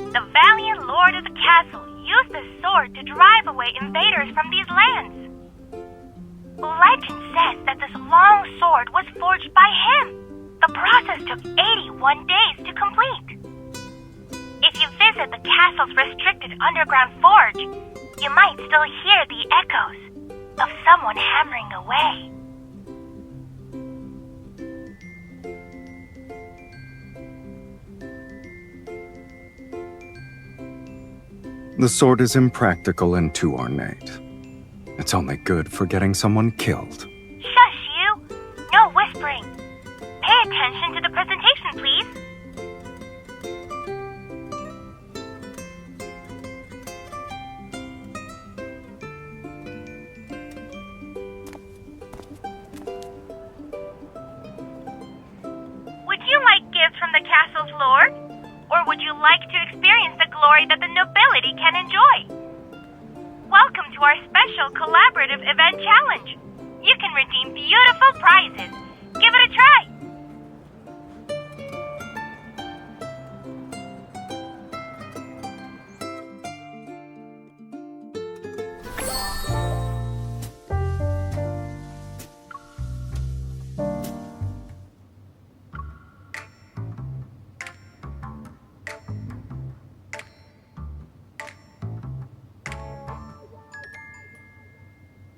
The valiant lord of the castle used the sword to drive away invaders from these lands. Legend says that this long sword was forged by him. The process took 81 days to complete. If you visit the castle's restricted underground forge, you might still hear the echoes of someone hammering away. The sword is impractical and too ornate. It's only good for getting someone killed. Shush, you! No whispering. Pay attention to the presentation, please. Would you like gifts from the castle's lord? Or would you like to experience the glory that the nobility can enjoy? Welcome to our special collaborative event challenge. You can redeem beautiful prizes. Give it a try.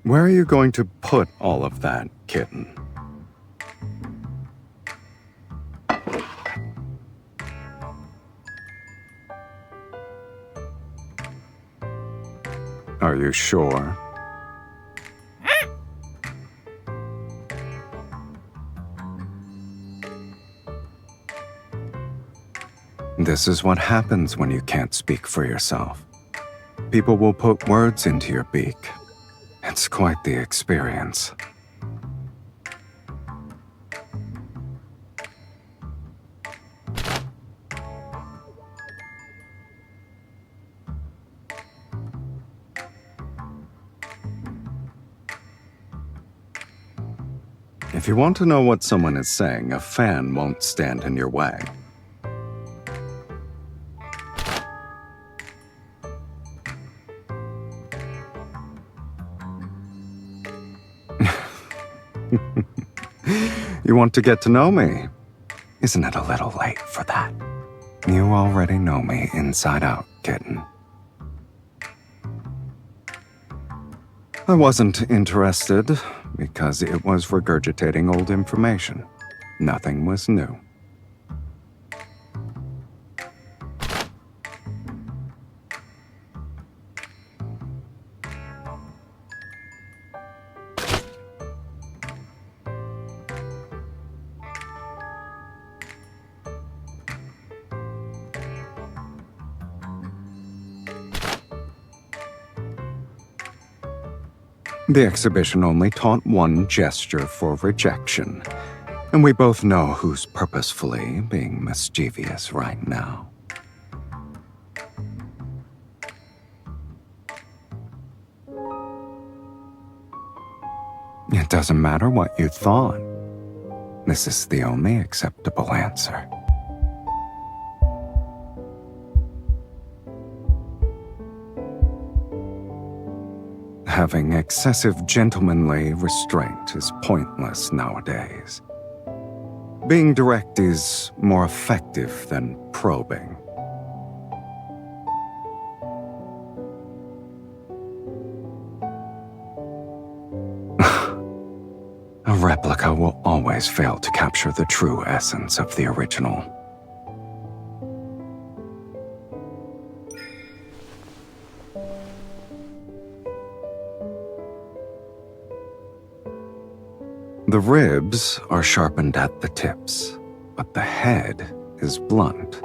Where are you going to put all of that, kitten? Are you sure? This is what happens when you can't speak for yourself. People will put words into your beak. It's quite the experience. If you want to know what someone is saying, a fan won't stand in your way. You want to get to know me? Isn't it a little late for that? You already know me inside out, kitten. I wasn't interested because it was regurgitating old information. Nothing was new. The exhibition only taught one gesture for rejection, and we both know who's purposefully being mischievous right now. It doesn't matter what you thought. This is the only acceptable answer. Having excessive gentlemanly restraint is pointless nowadays. Being direct is more effective than probing. A replica will always fail to capture the true essence of the original. The ribs are sharpened at the tips, but the head is blunt.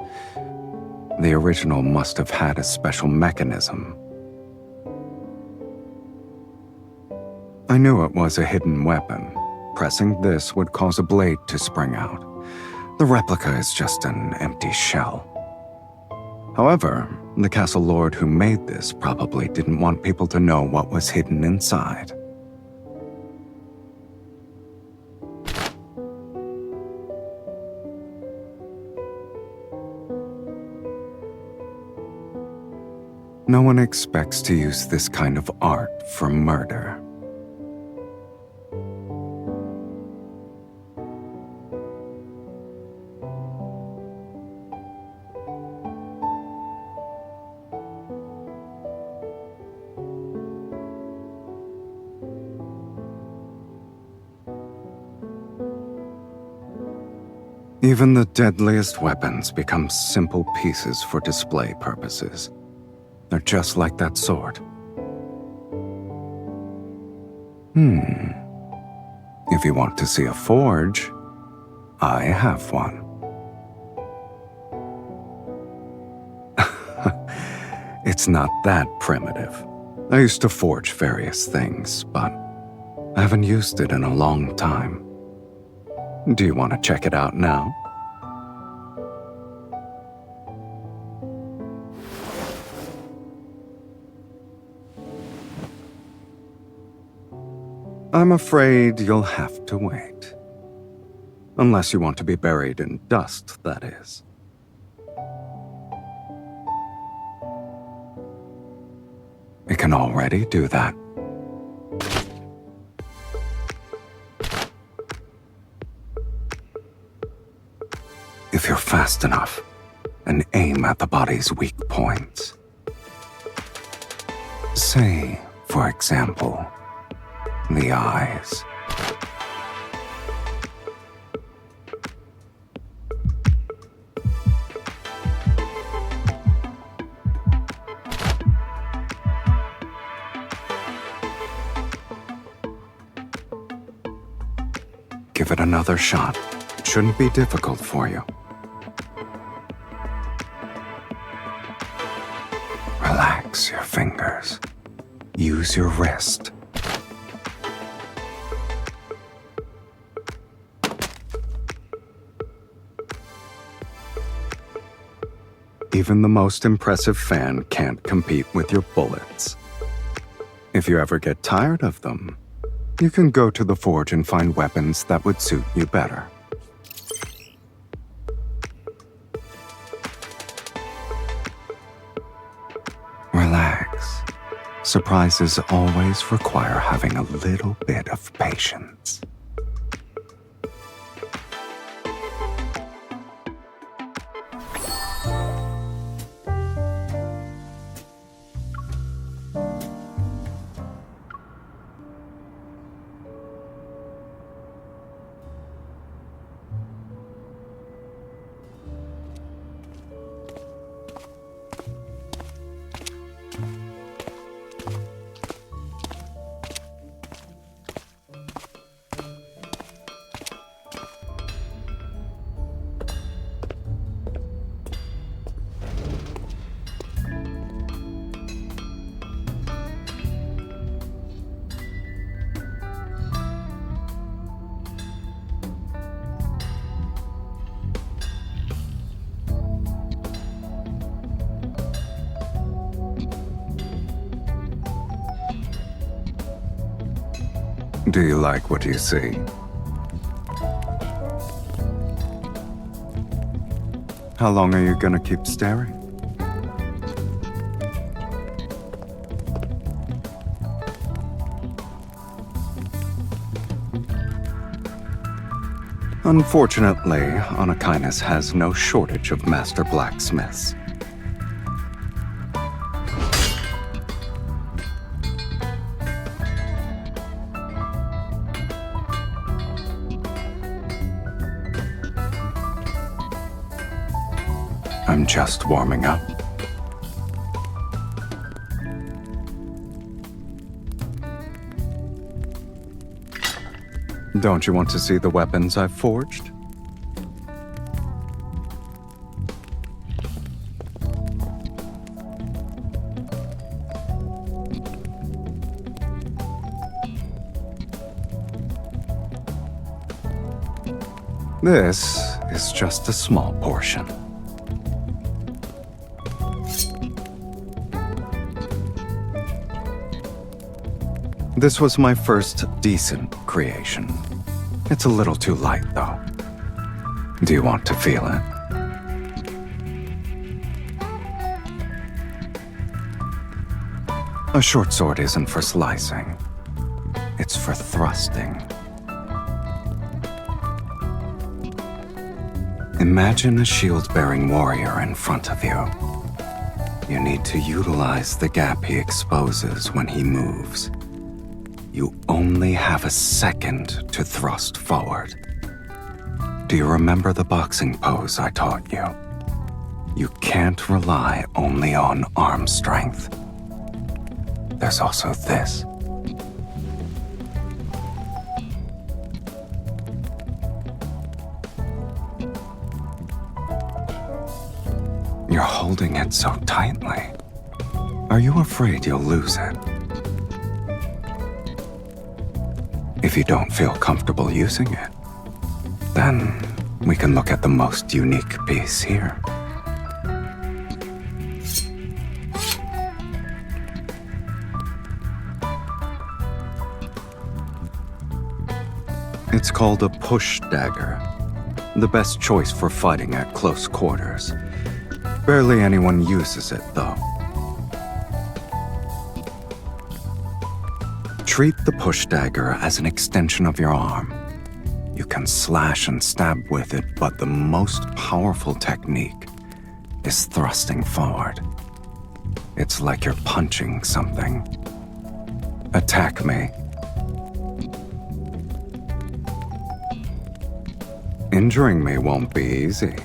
The original must have had a special mechanism. I knew it was a hidden weapon. Pressing this would cause a blade to spring out. The replica is just an empty shell. However, the castle lord who made this probably didn't want people to know what was hidden inside. No one expects to use this kind of art for murder. Even the deadliest weapons become simple pieces for display purposes. They're just like that sword. If you want to see a forge, I have one. It's not that primitive. I used to forge various things, but I haven't used it in a long time. Do you want to check it out now? I'm afraid you'll have to wait. Unless you want to be buried in dust, that is. It can already do that. If you're fast enough, and aim at the body's weak points. Say, for example, the eyes. Give it another shot. It shouldn't be difficult for you. Relax your fingers. Use your wrist. Even the most impressive fan can't compete with your bullets. If you ever get tired of them, you can go to the forge and find weapons that would suit you better. Relax. Surprises always require having a little bit of patience. Do you like what you see? How long are you gonna keep staring? Unfortunately, Anakinus has no shortage of master blacksmiths. I'm just warming up. Don't you want to see the weapons I've forged? This is just a small portion. This was my first decent creation. It's a little too light, though. Do you want to feel it? A short sword isn't for slicing. It's for thrusting. Imagine a shield-bearing warrior in front of you. You need to utilize the gap he exposes when he moves. You only have a second to thrust forward. Do you remember the boxing pose I taught you? You can't rely only on arm strength. There's also this. You're holding it so tightly. Are you afraid you'll lose it? If you don't feel comfortable using it, then we can look at the most unique piece here. It's called a push dagger, the best choice for fighting at close quarters. Barely anyone uses it, though. Treat the push dagger as an extension of your arm. You can slash and stab with it, but the most powerful technique is thrusting forward. It's like you're punching something. Attack me. Injuring me won't be easy.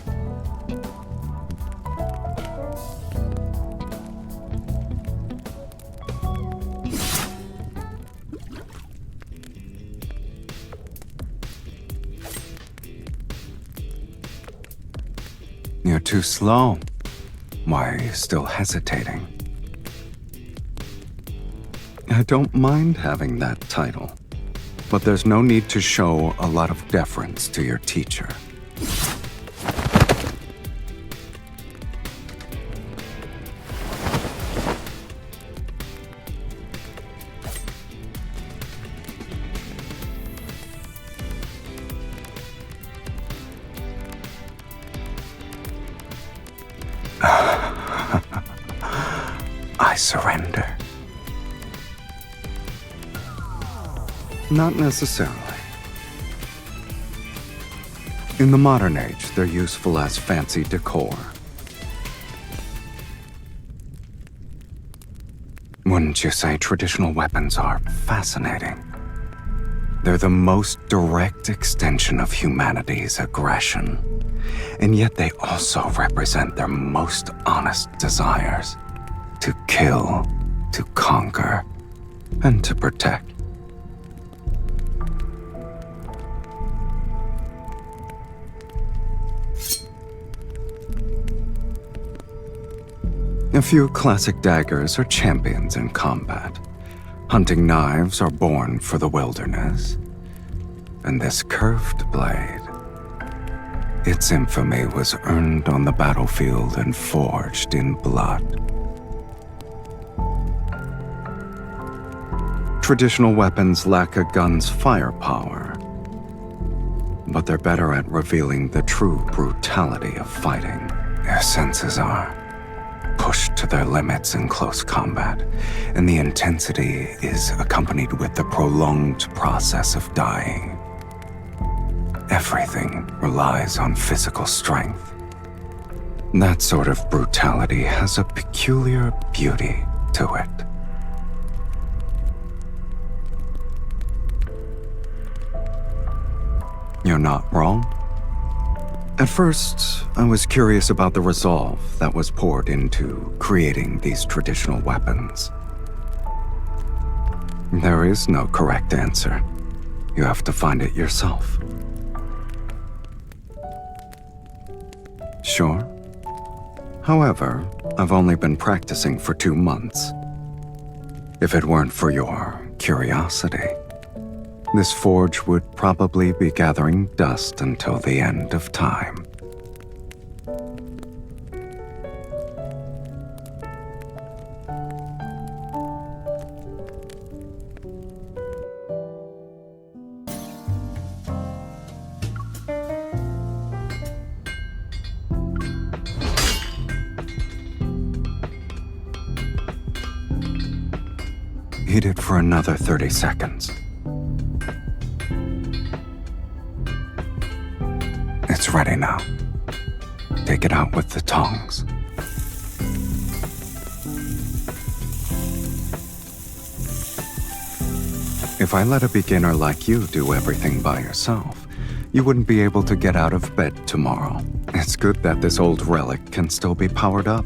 You're too slow. Why are you still hesitating? I don't mind having that title, but there's no need to show a lot of deference to your teacher. I surrender. Not necessarily. In the modern age, they're useful as fancy decor. Wouldn't you say traditional weapons are fascinating? They're the most direct extension of humanity's aggression, and yet they also represent their most honest desires: to kill, to conquer, and to protect. A few classic daggers are champions in combat. Hunting knives are born for the wilderness. And this curved blade, its infamy was earned on the battlefield and forged in blood. Traditional weapons lack a gun's firepower, but they're better at revealing the true brutality of fighting. Their senses are pushed to their limits in close combat, and the intensity is accompanied with the prolonged process of dying. Everything relies on physical strength. That sort of brutality has a peculiar beauty to it. You're not wrong. At first, I was curious about the resolve that was poured into creating these traditional weapons. There is no correct answer. You have to find it yourself. Sure. However, I've only been practicing for 2 months. If it weren't for your curiosity, this forge would probably be gathering dust until the end of time. Heat it for another 30 seconds. It's ready now. Take it out with the tongs. If I let a beginner like you do everything by yourself, you wouldn't be able to get out of bed tomorrow. It's good that this old relic can still be powered up.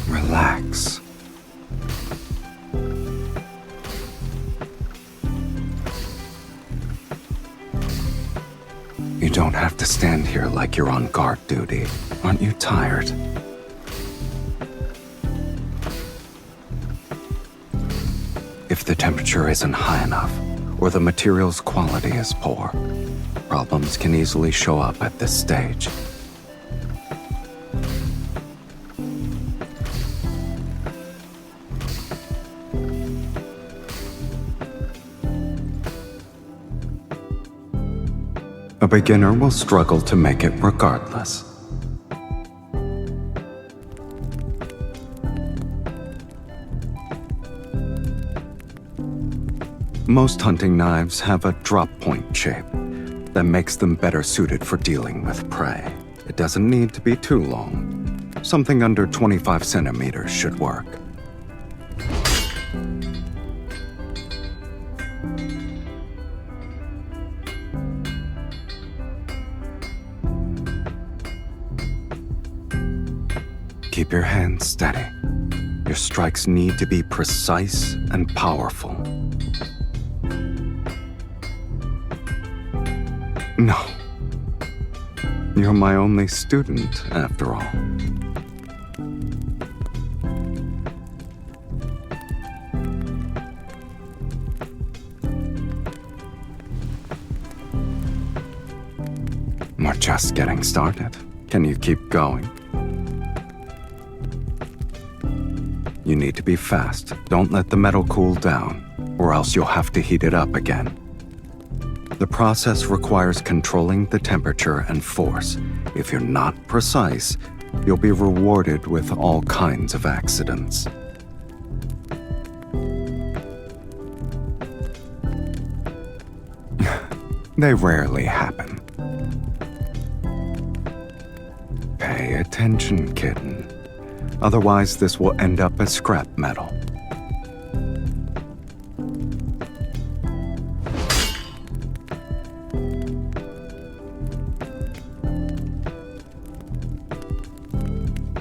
Relax. You don't have to stand here like you're on guard duty. Aren't you tired? If the temperature isn't high enough, or the material's quality is poor, problems can easily show up at this stage. A beginner will struggle to make it regardless. Most hunting knives have a drop point shape that makes them better suited for dealing with prey. It doesn't need to be too long. Something under 25 centimeters should work. Keep your hands steady. Your strikes need to be precise and powerful. No. You're my only student, after all. We're just getting started. Can you keep going? You need to be fast. Don't let the metal cool down, or else you'll have to heat it up again. The process requires controlling the temperature and force. If you're not precise, you'll be rewarded with all kinds of accidents. They rarely happen. Pay attention, kitten. Otherwise, this will end up as scrap metal.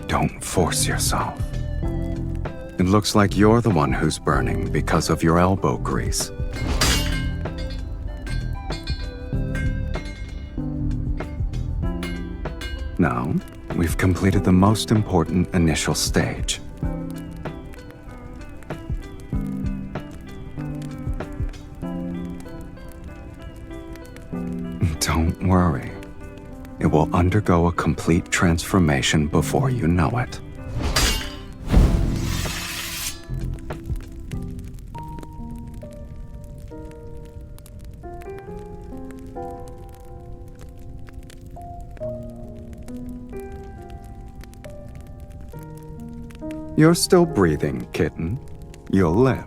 Don't force yourself. It looks like you're the one who's burning because of your elbow grease. Now, we've completed the most important initial stage. Don't worry. It will undergo a complete transformation before you know it. You're still breathing, kitten. You'll live.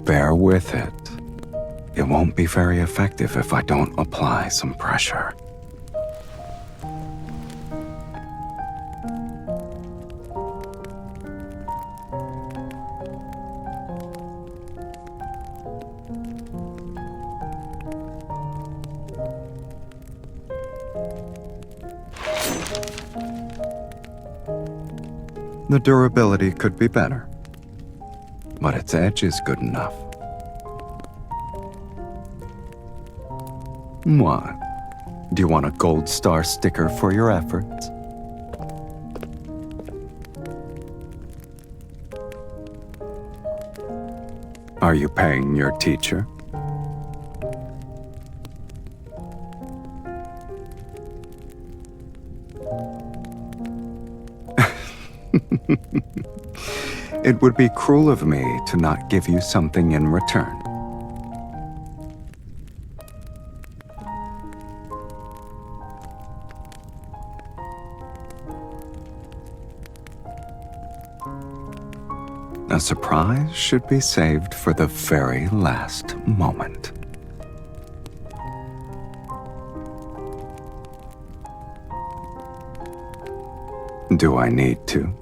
Bear with it. It won't be very effective if I don't apply some pressure. The durability could be better, but its edge is good enough. What? Do you want a gold star sticker for your efforts? Are you paying your teacher? It would be cruel of me to not give you something in return. A surprise should be saved for the very last moment. Do I need to?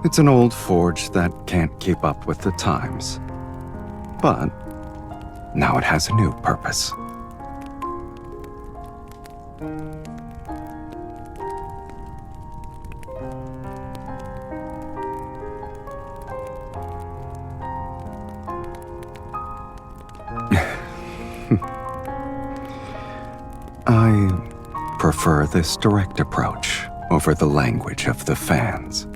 It's an old forge that can't keep up with the times. But now it has a new purpose. I prefer this direct approach over the language of the fans.